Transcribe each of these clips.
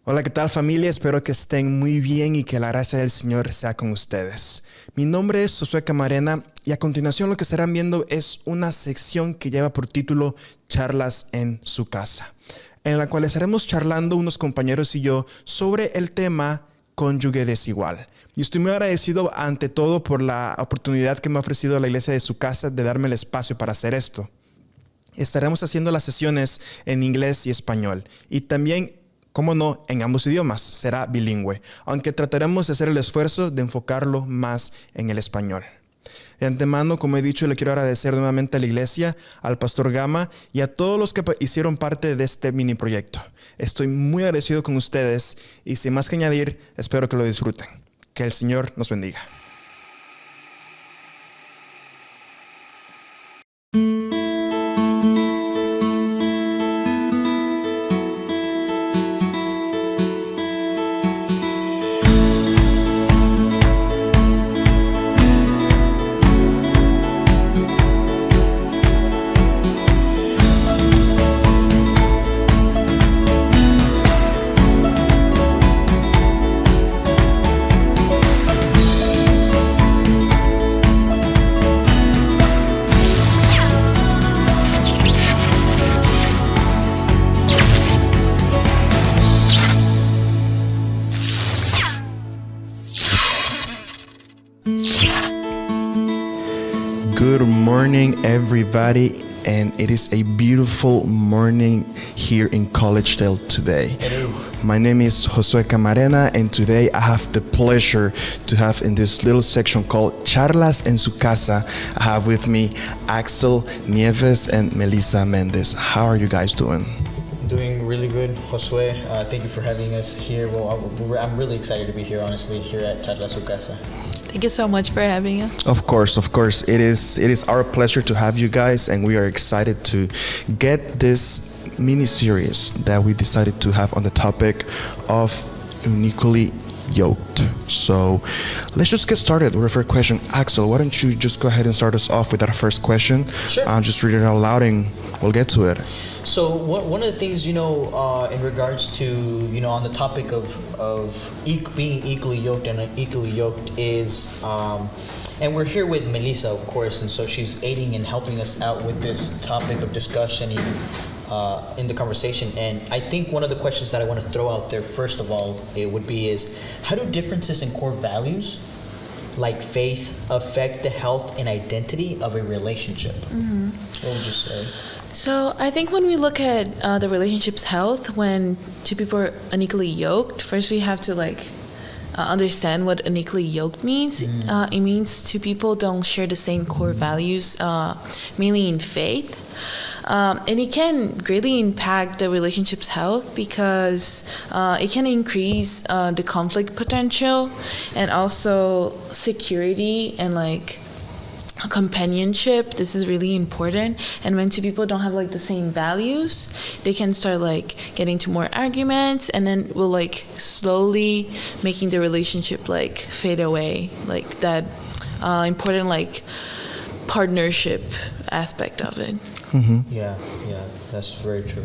Hola, ¿qué tal familia? Espero que estén muy bien y que la gracia del Señor sea con ustedes. Mi nombre es Josué Camarena y a continuación lo que estarán viendo es una sección que lleva por título Charlas en SuCasa, en la cual estaremos charlando unos compañeros y yo sobre el tema Yugo Desigual. Y estoy muy agradecido ante todo por la oportunidad que me ha ofrecido la iglesia de SuCasa de darme el espacio para hacer esto. Estaremos haciendo las sesiones en inglés y español y también, cómo no, en ambos idiomas. Será bilingüe, aunque trataremos de hacer el esfuerzo de enfocarlo más en el español. De antemano, como he dicho, le quiero agradecer nuevamente a la iglesia, al pastor Gama y a todos los que hicieron parte de este mini proyecto. Estoy muy agradecido con ustedes y sin más que añadir, espero que lo disfruten. Que el Señor nos bendiga. Good morning, everybody, and it is a beautiful morning here in Collegedale today. It is. My name is Josué Camarena, and today I have the pleasure to have in this little section called Charlas en SuCasa, I have with me Axel Nieves and Melissa Mendez. How are you guys doing? Doing really good, Josué. Thank you for having us here. Well, I'm really excited to be here, honestly, here at Charlas SuCasa. Thank you so much for having us. Of course. It is our pleasure to have you guys, and we are excited to get this mini-series that we decided to have on the topic of unequally yoked. So let's just get started with our first question. Axel, why don't you just go ahead and start us off with our first question? Sure. Just read it out loud and we'll get to it. So one of the things, in regards to, on the topic of being equally yoked and unequally yoked is, and we're here with Melissa, of course, and so she's aiding and helping us out with this topic of discussion in the conversation. And I think one of the questions that I want to throw out there, first of all, is how do differences in core values, like faith, affect the health and identity of a relationship? Mm-hmm. What would you say? So I think when we look at the relationship's health, when two people are unequally yoked, first we have to understand what unequally yoked means. It means two people don't share the same core values, mainly in faith. And it can greatly impact the relationship's health because it can increase the conflict potential and also security and companionship. This is really important. And when two people don't have the same values, they can start getting to more arguments, and then will slowly making the relationship fade away, that important partnership aspect of it. Mm-hmm. Yeah, that's very true.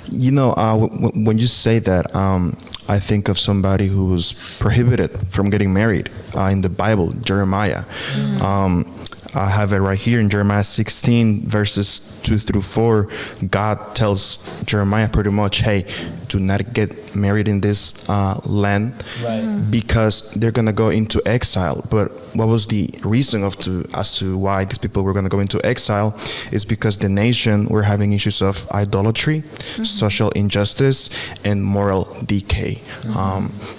When you say that, I think of somebody who was prohibited from getting married in the Bible, Jeremiah. Mm-hmm. I have it right here in Jeremiah 16 verses 2 through 4. God tells Jeremiah pretty much, hey, do not get married in this land, right? Because they're going to go into exile. But what was the reason as to why these people were going to go into exile is because the nation were having issues of idolatry, social injustice, and moral decay.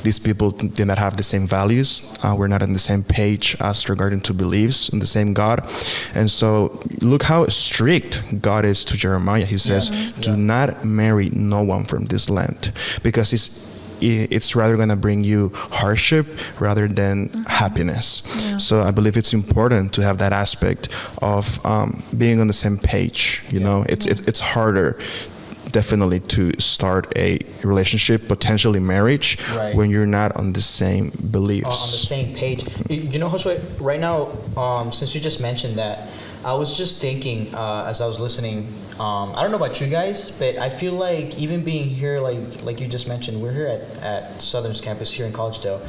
These people did not have the same values, were not on the same page as regarding to beliefs in the same God. And so look how strict God is to Jeremiah. He says, do not marry no one from this land, because it's rather going to bring you hardship rather than happiness. Yeah. So I believe it's important to have that aspect of being on the same page. It's harder definitely to start a relationship, potentially marriage, right, when you're not on the same beliefs. On the same page. Josué, right now, since you just mentioned that, I was just thinking as I was listening. I don't know about you guys, but I feel like even being here, like you just mentioned, we're here at Southern's campus here in Collegedale,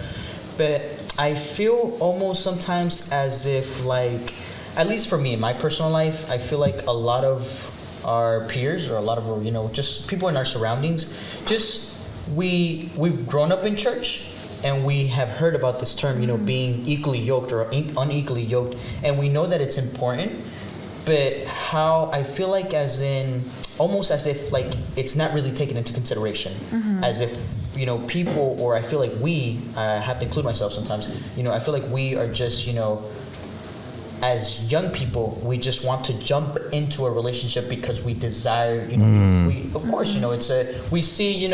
but I feel almost sometimes as if, like, at least for me in my personal life, I feel like a lot of our peers or a lot of our, just people in our surroundings, just we've grown up in church. And we have heard about this term, being equally yoked or unequally yoked, and we know that it's important. But how I feel like, almost as if like it's not really taken into consideration, as if people, or I feel like we have to include myself sometimes. I feel like we are just as young people, we just want to jump into a relationship because we desire, we of course, we see,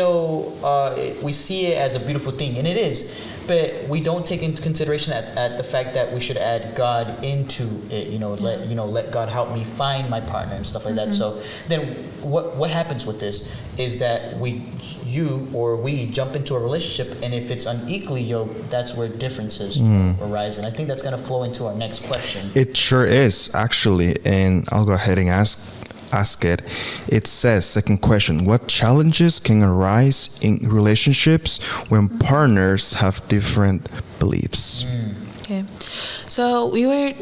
we see it as a beautiful thing, and it is, but we don't take into consideration at the fact that we should add God into it, let God help me find my partner and stuff like that. So then what happens with this is that we jump into a relationship, and if it's unequally yoked, that's where differences arise. And I think that's going to flow into our next question. It sure is, actually, and I'll go ahead and ask it. It says, second question, what challenges can arise in relationships when partners have different beliefs? Okay, so we were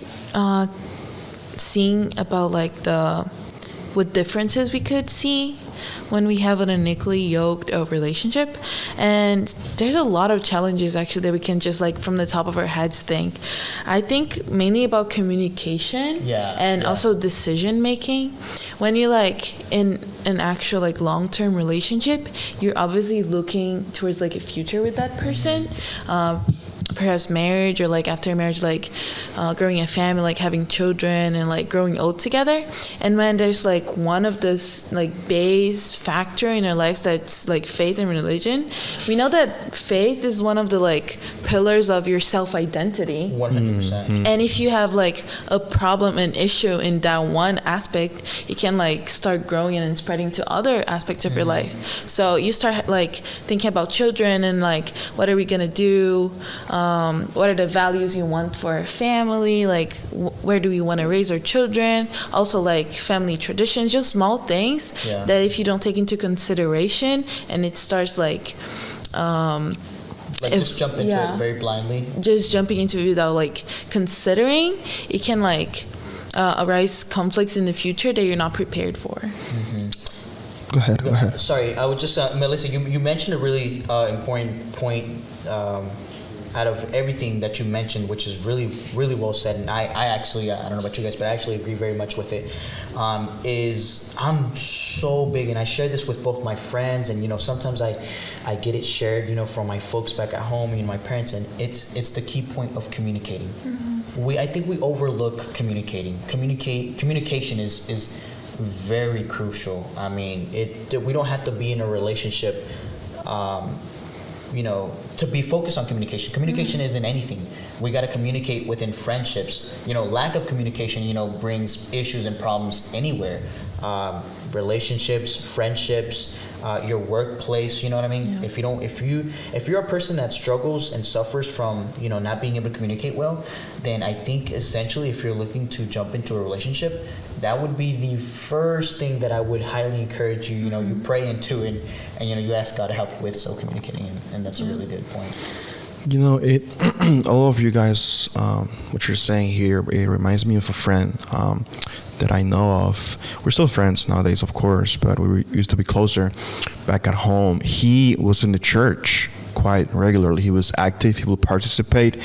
seeing about like what differences we could see when we have an unequally yoked relationship, and there's a lot of challenges actually that we can just like from the top of our heads think. I think mainly about communication and also decision making. When you're like in an actual like long-term relationship, you're obviously looking towards like a future with that person, perhaps marriage, or like after marriage, like growing a family, like having children and like growing old together. And when there's like one of this like base factor in our lives that's like faith and religion, we know that faith is one of the like pillars of your self-identity. 100%. And if you have like a problem, an issue in that one aspect, it can like start growing and spreading to other aspects of your life. So you start like thinking about children and like, what are we gonna do? What are the values you want for a family? Like, where do we want to raise our children? Also, like family traditions, just small things that if you don't take into consideration, and it starts like just jump into it very blindly. Just jumping into it without like considering, it can like arise conflicts in the future that you're not prepared for. Go ahead. Sorry, I would just Melissa, you mentioned a really important point. Out of everything that you mentioned, which is really, really well said, and I actually, I don't know about you guys, but I actually agree very much with it, is I'm so big, and I share this with both my friends, and sometimes I get it shared, from my folks back at home, my parents, and it's the key point of communicating. I think we overlook communicating. Communication is very crucial. I mean, we don't have to be in a relationship to be focused on communication. Communication isn't anything. We got to communicate within friendships. Lack of communication, brings issues and problems anywhere. Relationships, friendships, your workplace, you know what I mean? Yeah. If you're a person that struggles and suffers from, not being able to communicate well, then I think essentially if you're looking to jump into a relationship, that would be the first thing that I would highly encourage you. You pray into it, and you ask God to help you with communicating, and that's a really good point. All of you guys, what you're saying here, it reminds me of a friend that I know of. We're still friends nowadays, of course, but we used to be closer back at home. He was in the church quite regularly. He was active. He would participate.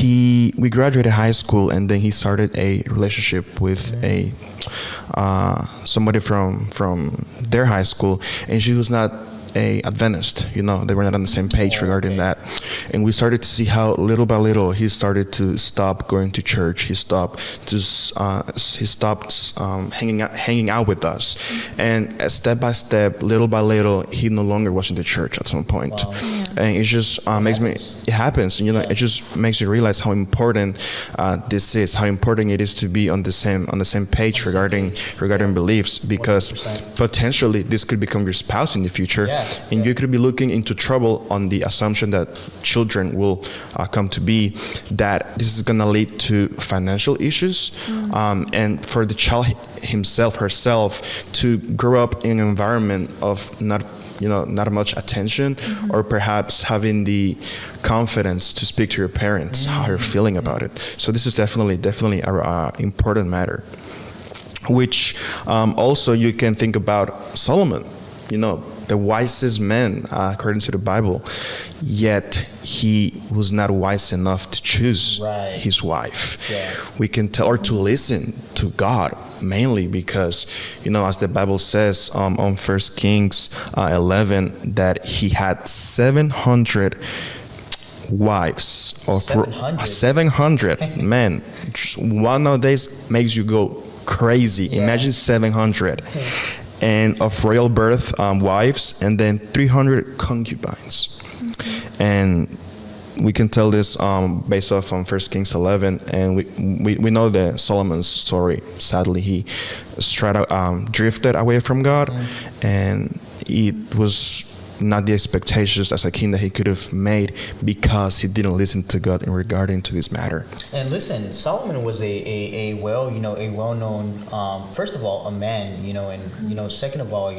We graduated high school, and then he started a relationship with somebody from their high school, and she was not a Adventist. They were not on the same page regarding that. And we started to see how little by little he started to stop going to church. He stopped hanging out with us, and step by step, little by little, he no longer was in the church at some point. Wow. And it just it happens. It just makes you realize how important this is, how important it is to be on the same page regarding beliefs, because 100%. potentially this could become your spouse in the future. And you could be looking into trouble on the assumption that children will come to be, that this is going to lead to financial issues, and for the child himself, herself, to grow up in an environment of not much attention, or perhaps having the confidence to speak to your parents how you're feeling about it. So this is definitely a important matter. Which also you can think about Solomon, the wisest man according to the Bible, yet he was not wise enough to choose his wife. We can tell, or to listen to God, mainly because, as the Bible says on 1 Kings 11, that he had 700 wives, or 700 men. One nowadays makes you go crazy. Imagine 700. And of royal birth wives, and then 300 concubines. And we can tell this based off on 1 Kings 11, and we know the Solomon's story. Sadly, he drifted away from God, and it was not the expectations as a king that he could have made, because he didn't listen to God in regarding to this matter. And listen, Solomon was a well-known, first of all, a man, and second of all,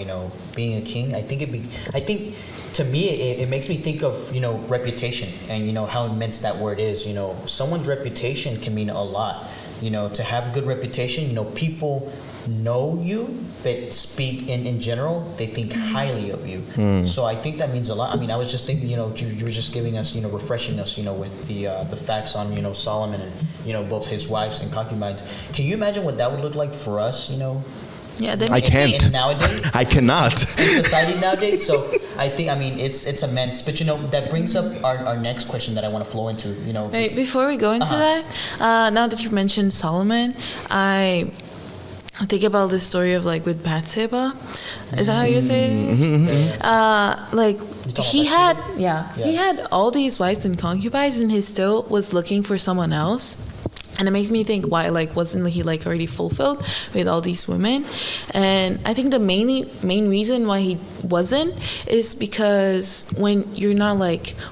being a king. I think to me it makes me think of reputation, and how immense that word is. Someone's reputation can mean a lot. To have a good reputation, people know you, but speak in general, they think highly of you. So I think that means a lot. I mean, I was just thinking, you were just giving us, refreshing us, with the facts on, Solomon and, both his wives and concubines. Can you imagine what that would look like for us, Yeah, I can't. Nowadays, I cannot. In society nowadays. So I think, it's immense. But that brings up our next question that I want to flow into. Wait, before we go into that, now that you mentioned Solomon, I think about the story of with Bathsheba. Is that how you say it? He had all these wives and concubines, and he still was looking for someone else. And it makes me think, why wasn't he already fulfilled with all these women? And I think the main reason why he wasn't is because when you're not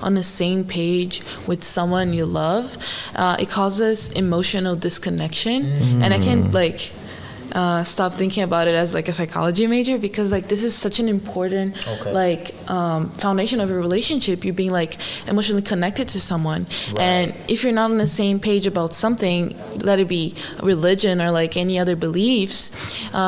on the same page with someone you love, it causes emotional disconnection. And I can't stop thinking about it as a psychology major, because this is such an important foundation of a relationship. You're being emotionally connected to someone, and if you're not on the same page about something, let it be religion or any other beliefs,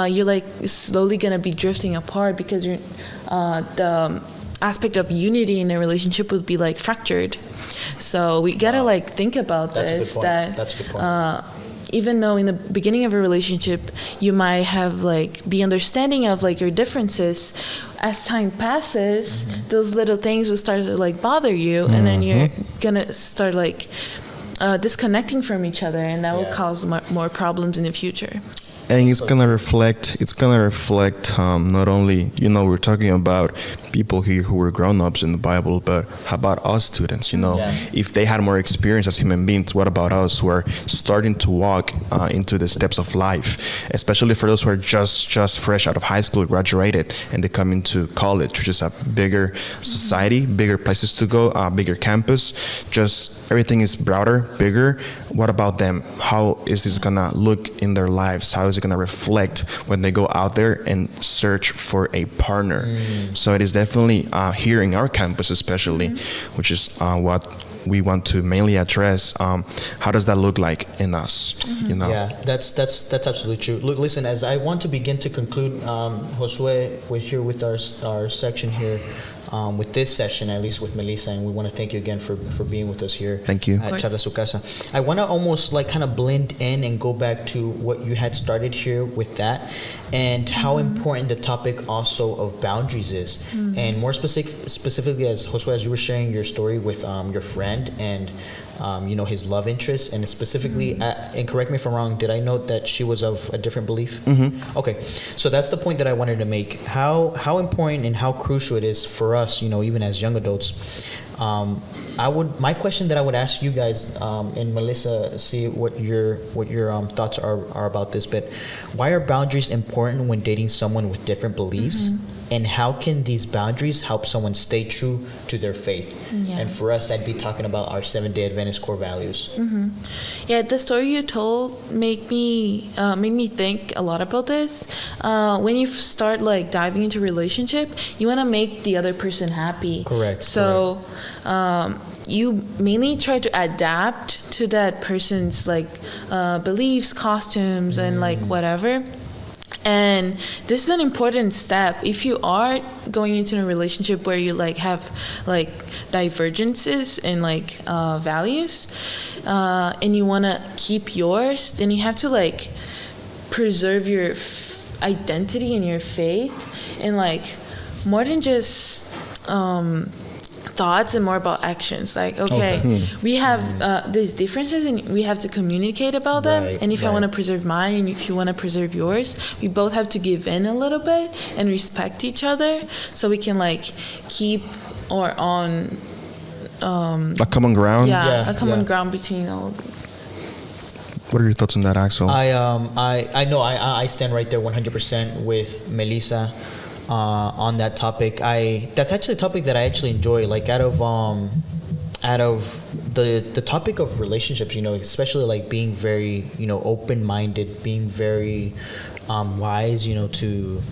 you're slowly gonna be drifting apart, because you're the aspect of unity in a relationship would be fractured. So we gotta think about this. That's a good point. Even though in the beginning of a relationship you might have be understanding of your differences, as time passes, those little things will start to bother you, and then you're gonna start disconnecting from each other, and that will cause more problems in the future. And it's gonna reflect not only, we're talking about people here who were grown-ups in the Bible, but how about us students? If they had more experience as human beings, what about us who are starting to walk into the steps of life, especially for those who are just fresh out of high school, graduated, and they come into college, which is a bigger society, bigger places to go, bigger campus, just everything is broader, bigger. What about them? How is this gonna look in their lives? How is it gonna reflect when they go out there and search for a partner? So it is definitely here in our campus especially, which is what we want to mainly address. How does that look like in us? Yeah, that's absolutely true. Look, listen, as I want to begin to conclude, Josue, we're here with our section here. With this session, at least with Melissa, and we want to thank you again for being with us here. Thank you. At Charlas, SuCasa. I want to almost kind of blend in and go back to what you had started here with that, and how important the topic also of boundaries is, and more specifically, as Josue, as you were sharing your story with your friend and his love interest, and specifically, and correct me if I'm wrong, did I note that she was of a different belief? Okay, so that's the point that I wanted to make. How important and how crucial it is for us, even as young adults, My question that I would ask you guys, and Melissa, see what your thoughts are about this, but why are boundaries important when dating someone with different beliefs? And how can these boundaries help someone stay true to their faith? Yeah. And for us, I'd be talking about our Seventh-day Adventist core values. Yeah, the story you told made me think a lot about this. When you start like diving into a relationship, you want to make the other person happy. Correct. So you mainly try to adapt to that person's like beliefs, costumes, and like whatever. And this is an important step. If you are going into a relationship where you like have like divergences in like values, and you want to keep yours, then you have to like preserve your identity and your faith, and like more than just thoughts and more about actions. Like, okay, we have these differences and we have to communicate about them. Right, and if I right. want to preserve mine and if you want to preserve yours, we both have to give in a little bit and respect each other so we can like keep our own A common ground. a common yeah. ground between all of these. What are your thoughts on that, Axel? I know I stand right there 100% with Melissa on that topic. That's actually a topic that I actually enjoy. Like out of the topic of relationships, you know, especially like being very, you know, open-minded, being very wise, you know, to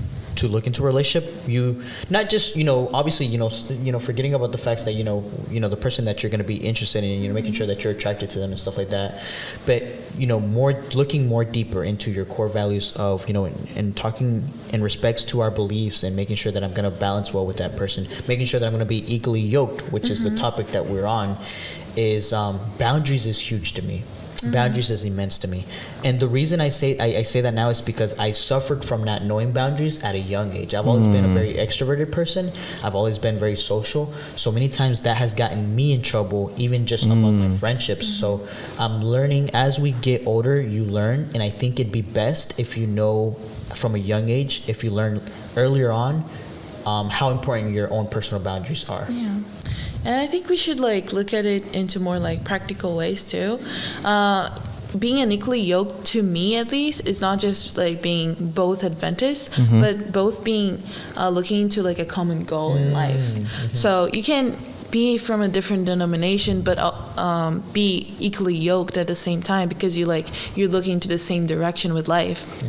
look into a relationship. You not just, you know, obviously, you know, forgetting about the facts that you know the person that you're going to be interested in, you know, making sure that you're attracted to them and stuff like that. But you know, looking more deeper into your core values of, you know, and talking in respects to our beliefs and making sure that I'm going to balance well with that person, making sure that I'm going to be equally yoked, which is the topic that we're on. Is boundaries is huge to me. Boundaries is immense to me, and the reason I say that now is because I suffered from not knowing boundaries at a young age. I've always been a very extroverted person. I've always been very social. So many times that has gotten me in trouble, even just among my friendships. So I'm learning as we get older. You learn, and I think it'd be best if you know from a young age, if you learn earlier on, how important your own personal boundaries are. Yeah. And I think we should like look at it into more like practical ways too. Being unequally yoked, to me at least, is not just like being both Adventist, but both being looking into like a common goal in life. So you can be from a different denomination, but be equally yoked at the same time because you're looking to the same direction with life.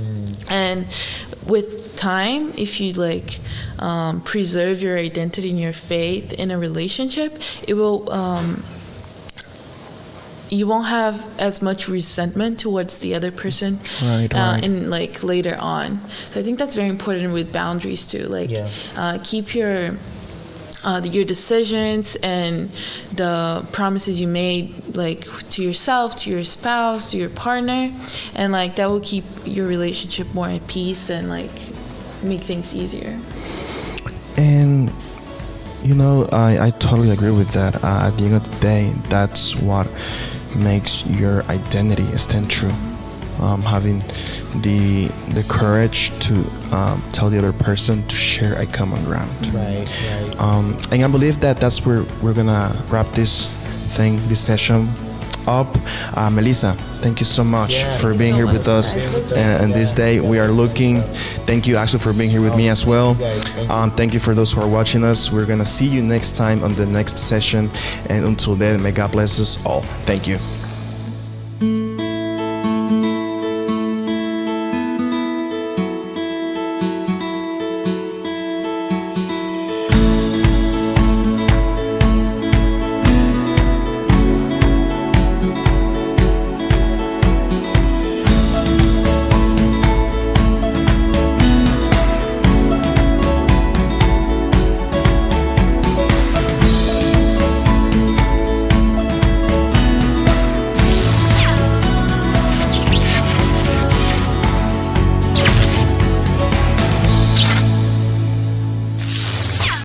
And with time, if you like preserve your identity and your faith in a relationship, it will you won't have as much resentment towards the other person, Right. and like later on. So I think that's very important with boundaries too. Like keep your decisions and the promises you made, like to yourself, to your spouse, to your partner, and like that will keep your relationship more at peace and like make things easier. And you know, I totally agree with that. At the end of the day, that's what makes your identity stand true. Having the courage to tell the other person to share a common ground. Right. And I believe that that's where we're gonna wrap this session up. Melissa, thank you so much for being here with us. And this day we are looking. Thank you, Axel, for being here with me as well. Thank you for those who are watching us. We're gonna see you next time on the next session. And until then, may God bless us all. Thank you.